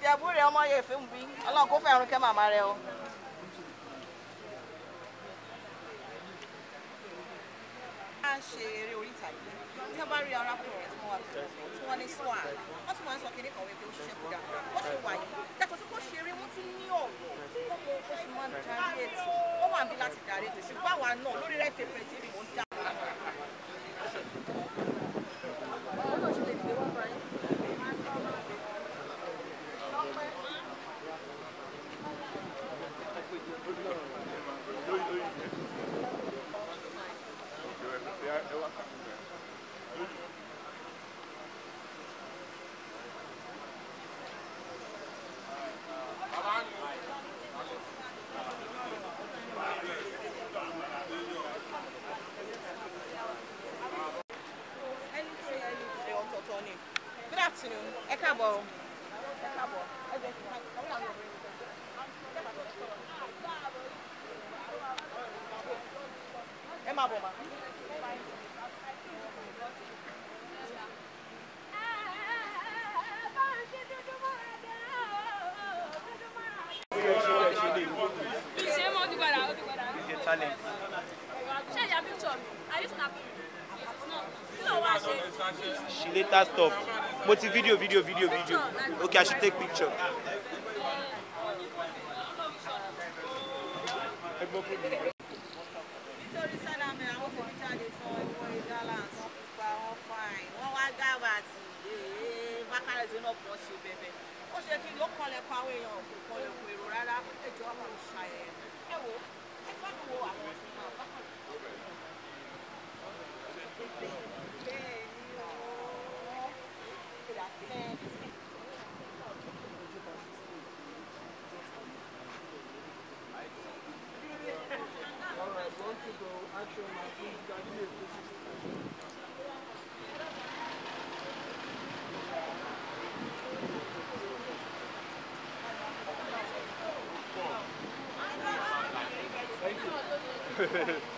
Ìjẹ̀bú rẹ̀ ọmọ yẹ fún bí Ọlọ́run kó fẹ́ràn kẹ́ màmá rẹ o. A ń ṣe eré orí ìtàgé tí wọ́n bá rí arákùnrin rẹ̀ tí wọ́n wà tí wọ́n ní swan wọ́n tún máa ń sọ kíní kan wípé ó ṣiṣẹ́ kó dáadáa ó ṣe wà yìí yàtọ̀ sí kó ṣe eré wọ́n tún ní ọ̀wọ̀ ó mọ ó ṣe máa ń darí ètò ó wà níbí láti darí ètò ṣùgbọ́n àwa náà lórí Red Pepper TV mò ń dá. Good afternoon. Ẹ káàbọ̀. Ẹ káàbọ̀. Ẹ máa bọ̀ ma. She later stopped. Multi video. Okay, I should take picture. Thank you.